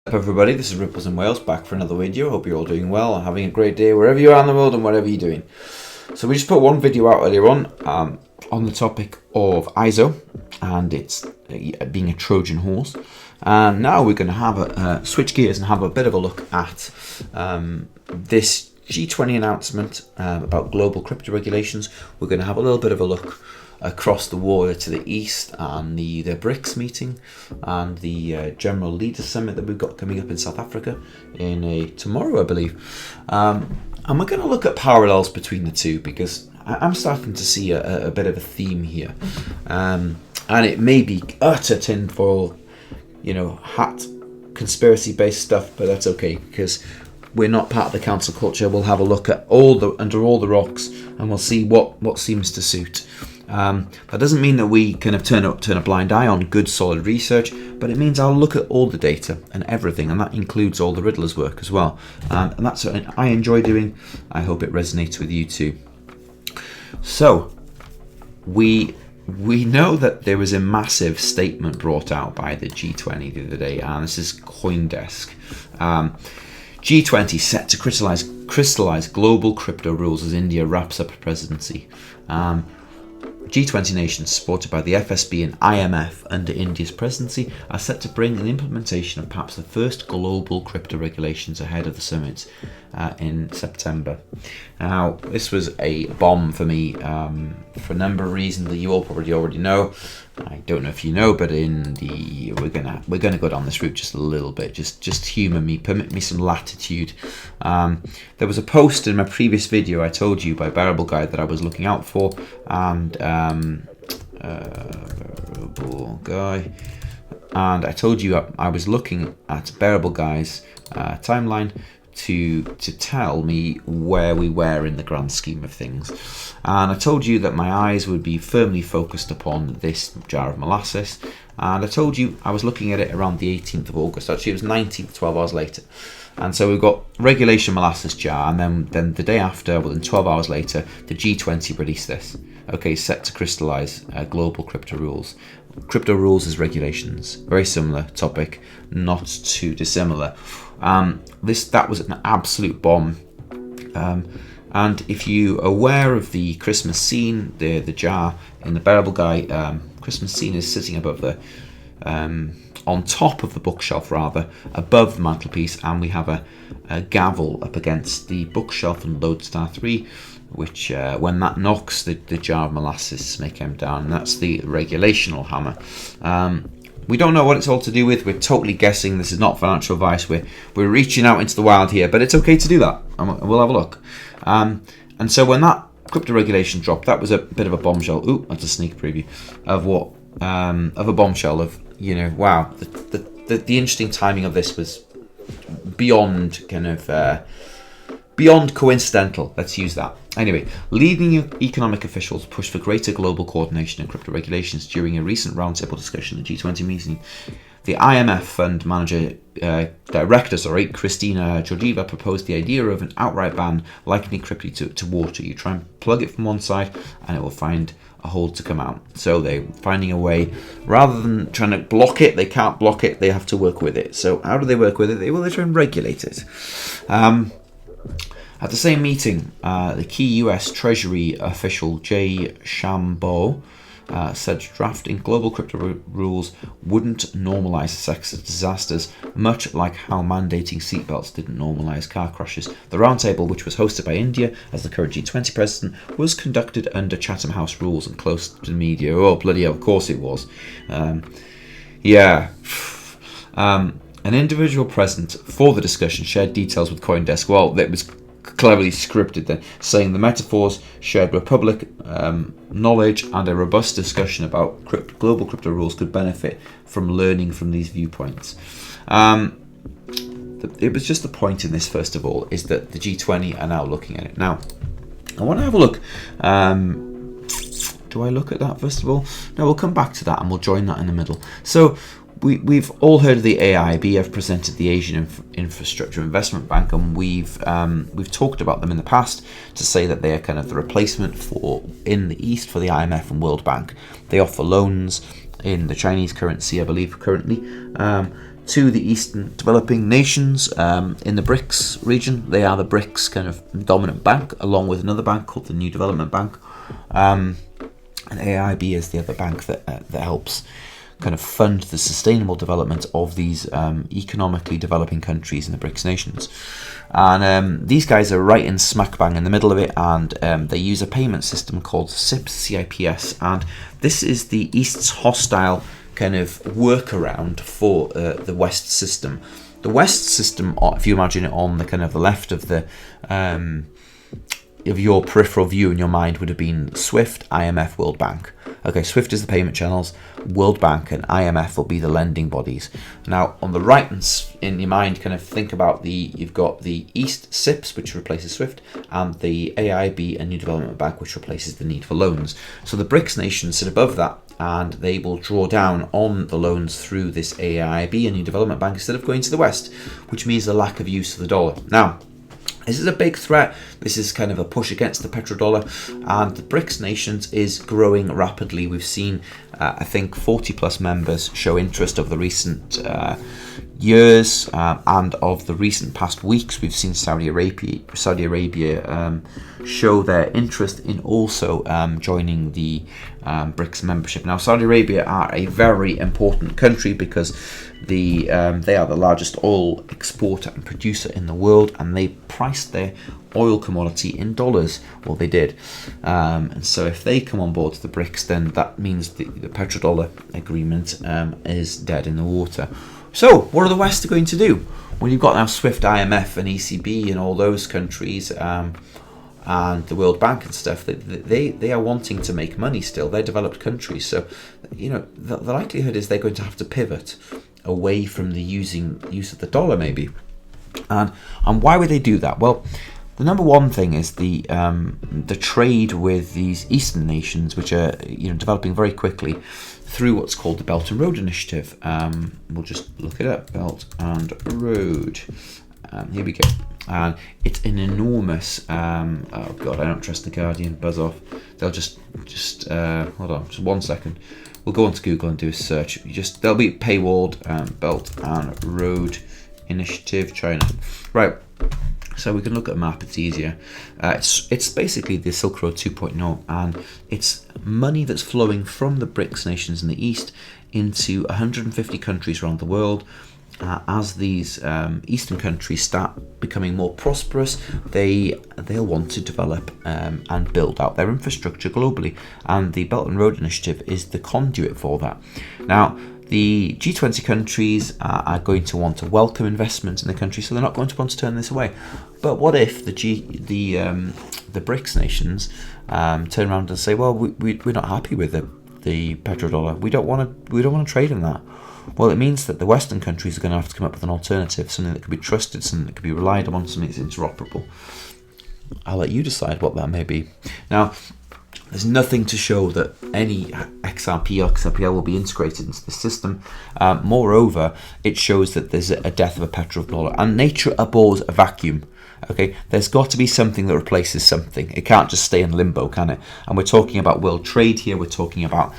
Everybody, this is Ripples in Wales back for another video. Hope you're all doing well and having a great day wherever you are in the world and whatever you're doing. So we just put one video out earlier on the topic of ISO and it's being a Trojan horse. And now we're going to have switch gears and have a bit of a look at this G20 announcement about global crypto regulations. We're going to have a little bit of a look across the water to the east and the BRICS meeting and the General Leaders Summit that we've got coming up in South Africa in tomorrow, I believe. And we're going to look at parallels between the two because I'm starting to see a bit of a theme here. And it may be utter tinfoil, hat conspiracy-based stuff, but that's okay because we're not part of the council culture. We'll have a look at under all the rocks and we'll see what seems to suit. That doesn't mean that we kind of turn a blind eye on good solid research, but it means I'll look at all the data and everything, and that includes all the riddlers work as well. And that's something I enjoy doing. I hope it resonates with you too. So we know that there was a massive statement brought out by the G20 the other day, and this is CoinDesk. G20 set to crystallize global crypto rules as India wraps up presidency. G20 nations supported by the FSB and IMF under India's presidency are set to bring an implementation of perhaps the first global crypto regulations ahead of the summit in September. Now, this was a bomb for me for a number of reasons that you all probably already know. I don't know if you know, but we're gonna go down this route just a little bit. Just humour me, permit me some latitude. There was a post in my previous video I told you by Bearable Guy that I was looking out for, and Bearable Guy, and I told you I was looking at Bearable Guy's timeline to tell me where we were in the grand scheme of things. And I told you that my eyes would be firmly focused upon this jar of molasses, and I told you I was looking at it around the 18th of August. Actually, it was 19th, 12 hours later. And so we've got regulation molasses jar, and then the day after, within 12 hours later, the G20 released this. Okay, set to crystallize global crypto rules. Crypto rules as regulations. Very similar topic, not too dissimilar. That was an absolute bomb. And if you're aware of the Christmas scene, the jar in the Bearable Guy, Christmas scene is sitting above on top of the bookshelf rather, above the mantelpiece, and we have a gavel up against the bookshelf in Lodestar 3, which when that knocks, the jar of molasses may come down, and that's the regulational hammer. We don't know what it's all to do with. We're totally guessing. This is not financial advice. We're reaching out into the wild here, but it's okay to do that, and we'll have a look. And so when that crypto regulation dropped, that was a bit of a bombshell. Ooh, that's a sneak preview of what of a bombshell of wow. The interesting timing of this was beyond beyond coincidental. Let's use that. Anyway, leading economic officials pushed for greater global coordination in crypto regulations during a recent roundtable discussion at the G20 meeting. The IMF fund director, Christina Georgieva, proposed the idea of an outright ban likening crypto to water. You try and plug it from one side and it will find a hole to come out. So they're finding a way, rather than trying to block it, they can't block it, they have to work with it. So how do they work with it? They try and regulate it. At the same meeting, the key US Treasury official Jay Shambo said drafting global crypto rules wouldn't normalise sex disasters, much like how mandating seatbelts didn't normalise car crashes. The roundtable, which was hosted by India as the current G20 president, was conducted under Chatham House rules and close to the media. Oh, bloody hell, of course it was. An individual present for the discussion shared details with CoinDesk. Well, it was cleverly scripted then, saying the metaphors shared with public knowledge and a robust discussion about global crypto rules could benefit from learning from these viewpoints. It was just the point in this, first of all, is that the G20 are now looking at it. Now, I want to have a look. Do I look at that first of all? No, we'll come back to that and we'll join that in the middle. So we've all heard of the AIIB. I've presented the Asian Infrastructure Investment Bank, and we've talked about them in the past to say that they are kind of the replacement for in the East for the IMF and World Bank. They offer loans in the Chinese currency, I believe, currently, to the Eastern developing nations in the BRICS region. They are the BRICS kind of dominant bank, along with another bank called the New Development Bank. And AIB is the other bank that helps kind of fund the sustainable development of these economically developing countries in the BRICS nations. And these guys are right in smack bang in the middle of it, and they use a payment system called CIPS, and this is the East's hostile kind of workaround for the West system. The West system, if you imagine it on the kind of the left of the of your peripheral view in your mind, would have been SWIFT, IMF, World Bank. Okay, SWIFT is the payment channels, World Bank and IMF will be the lending bodies. Now, on the right in your mind, kind of think about you've got the East CIPS, which replaces SWIFT, and the AIB, a New Development Bank, which replaces the need for loans. So the BRICS nations sit above that, and they will draw down on the loans through this AIB, a New Development Bank, instead of going to the West, which means the lack of use of the dollar. Now, this is a big threat. This is kind of a push against the petrodollar, and the BRICS nations is growing rapidly. We've seen, I think, 40 plus members show interest over the recent years, and of the recent past weeks, we've seen Saudi Arabia show their interest in also joining the BRICS membership. Now, Saudi Arabia are a very important country because they are the largest oil exporter and producer in the world, and they priced their oil commodity in dollars. Well, they did, and so if they come on board to the BRICS, then that means the petrodollar agreement is dead in the water. So what are the West going to do? Well, you've got now SWIFT, IMF and ECB and all those countries, and the World Bank and stuff. They are wanting to make money still. They're developed countries, so the likelihood is they're going to have to pivot away from the use of the dollar, maybe. And why would they do that? Well, the number one thing is the trade with these Eastern nations, which are developing very quickly through what's called the Belt and Road Initiative. We'll just look it up, Belt and Road. Here we go. And it's an enormous. Oh God, I don't trust the Guardian. Buzz off. They'll just hold on, just 1 second. We'll go onto Google and do a search. They'll be paywalled. Belt and Road Initiative, China. Right. So we can look at a map, it's easier. It's basically the Silk Road 2.0, and it's money that's flowing from the BRICS nations in the East into 150 countries around the world. As these Eastern countries start becoming more prosperous, they'll want to develop and build out their infrastructure globally, and the Belt and Road Initiative is the conduit for that. Now, the G20 countries are going to want to welcome investment in the country, so they're not going to want to turn this away. But what if the BRICS nations turn around and say, well, we're not happy with the petrodollar. We don't want to trade in that. Well, it means that the Western countries are going to have to come up with an alternative, something that can be trusted, something that can be relied on, something that's interoperable. I'll let you decide what that may be. Now, there's nothing to show that any XRP or XRPL will be integrated into the system. Moreover, it shows that there's a death of a petrodollar, and nature abhors a vacuum. Okay, there's got to be something that replaces something. It can't just stay in limbo, can it? And we're talking about world trade here. We're talking about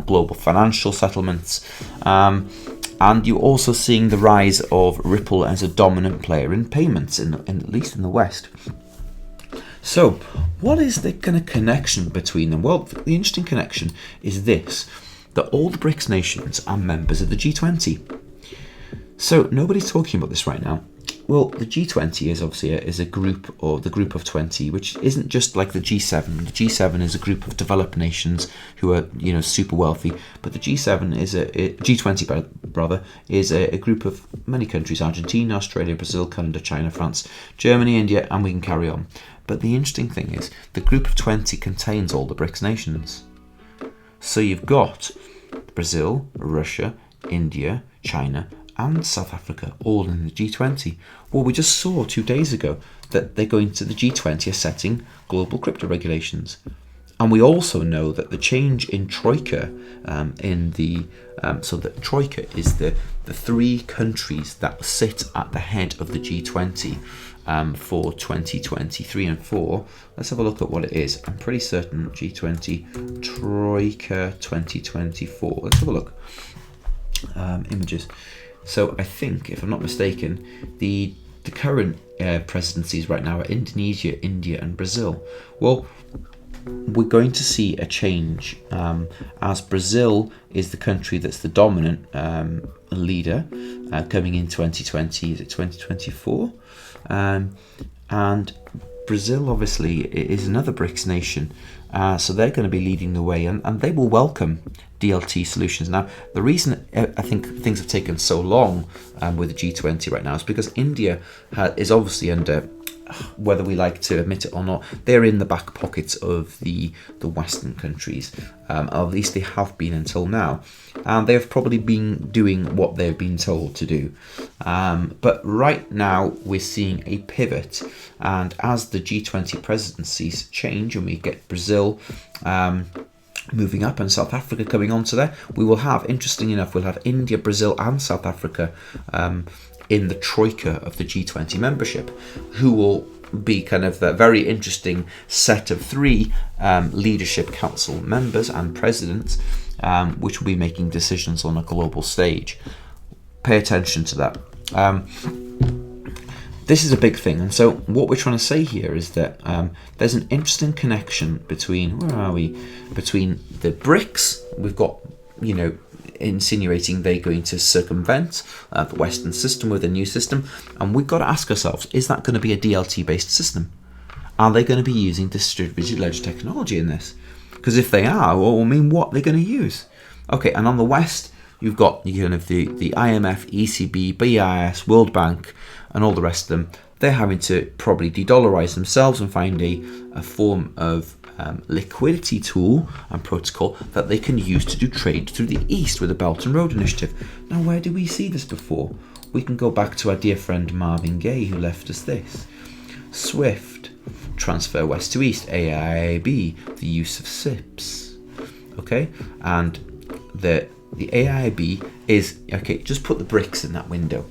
global financial settlements. And you're also seeing the rise of Ripple as a dominant player in payments, at least in the West. So, what is the kind of connection between them? Well, the interesting connection is this, that all the BRICS nations are members of the G20. So, nobody's talking about this right now. Well, the G20 is obviously a group, or the group of 20, which isn't just like the G7. The G7 is a group of developed nations who are, super wealthy. But the G7 is G20 is a group of many countries: Argentina, Australia, Brazil, Canada, China, France, Germany, India, and we can carry on. But the interesting thing is, the group of 20 contains all the BRICS nations. So you've got Brazil, Russia, India, China, and South Africa, all in the G20. Well, we just saw 2 days ago that the G20 are setting global crypto regulations. And we also know that the change in Troika, so that Troika is the three countries that sit at the head of the G20 for 2023 and 4. Let's have a look at what it is. I'm pretty certain G20 Troika 2024. Let's have a look. Images. So I think, if I'm not mistaken, the current presidencies right now are Indonesia, India, and Brazil. Well, we're going to see a change as Brazil is the country that's the dominant leader coming in 2020. Is it 2024? And Brazil obviously is another BRICS nation, so they're going to be leading the way, and they will welcome DLT solutions. Now, the reason I think things have taken so long with the G20 right now is because India is obviously under, whether we like to admit it or not, they're in the back pockets of the Western countries. At least they have been until now. And they've probably been doing what they've been told to do. But right now we're seeing a pivot. And as the G20 presidencies change and we get Brazil moving up and South Africa coming onto there, we will have, interesting enough, we'll have India, Brazil and South Africa in the Troika of the G20 membership, who will be kind of the very interesting set of three leadership council members and presidents, which will be making decisions on a global stage. Pay attention to that. This is a big thing, and so what we're trying to say here is that there's an interesting connection between, between the BRICS. We've got, insinuating they're going to circumvent the Western system with a new system, and we've got to ask ourselves, is that going to be a DLT based system? Are they going to be using distributed ledger technology in this? Because if they are, well, what they're going to use? Okay, and on the West, you've got the IMF, ECB, BIS, World Bank, and all the rest of them. They're having to probably de-dollarize themselves and find a form of liquidity tool and protocol that they can use to do trade through the East with the Belt and Road Initiative. Now, where do we see this before? We can go back to our dear friend Marvin Gaye, who left us this. SWIFT, transfer west to east, AIIB, the use of SIPs. Okay, and the AIIB is, okay, just put the BRICS in that window.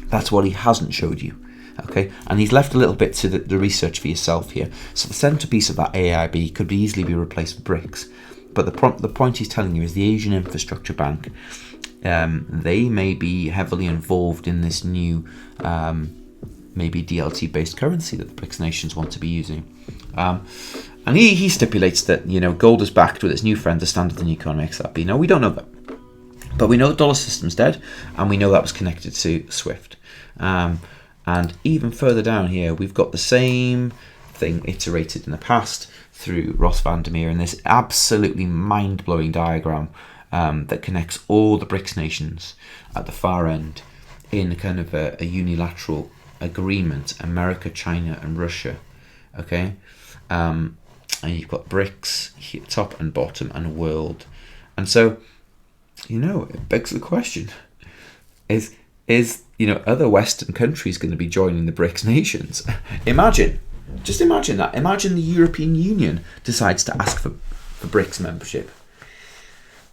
That's what he hasn't showed you. Okay, and he's left a little bit to the research for yourself here. So the centerpiece of that AIIB could easily be replaced with BRICS. But the point he's telling you is the Asian Infrastructure Bank, they may be heavily involved in this new, maybe DLT-based currency that the BRICS nations want to be using. And he stipulates that, gold is backed with its new friend, the standard and economy XRP. Now, we don't know that. But we know the dollar system's dead, and we know that was connected to SWIFT. And even further down here, we've got the same thing iterated in the past through Ross Vandermeer in this absolutely mind-blowing diagram that connects all the BRICS nations at the far end in kind of a unilateral agreement, America, China, and Russia. Okay? And you've got BRICS here, top and bottom, and world. And so, it begs the question, is other Western countries going to be joining the BRICS nations? Just imagine that. Imagine the European Union decides to ask for BRICS membership.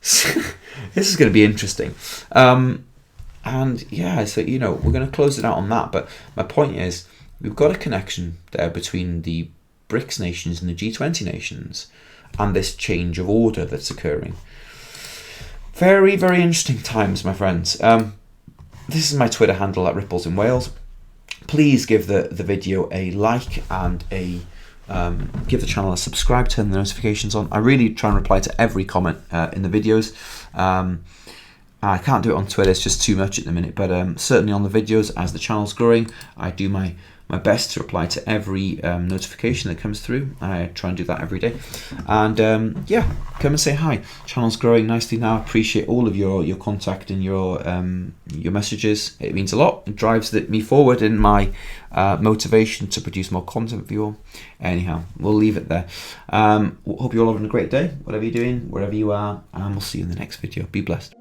This is going to be interesting. And yeah, so, we're going to close it out on that. But my point is, we've got a connection there between the BRICS nations and the G20 nations and this change of order that's occurring. Very, very interesting times, my friends. This is my Twitter handle at Ripples in Wales. Please give the video a like and give the channel a subscribe, turn the notifications on. I really try and reply to every comment in the videos. I can't do it on Twitter, it's just too much at the minute, but certainly on the videos, as the channel's growing, I do my best to reply to every notification that comes through. I try and do that every day. And yeah, come and say hi. Channel's growing nicely now. Appreciate all of your contact and your messages. It means a lot. It drives me forward in my motivation to produce more content for you all. Anyhow, we'll leave it there. Hope you're all having a great day, whatever you're doing, wherever you are, and we'll see you in the next video. Be blessed.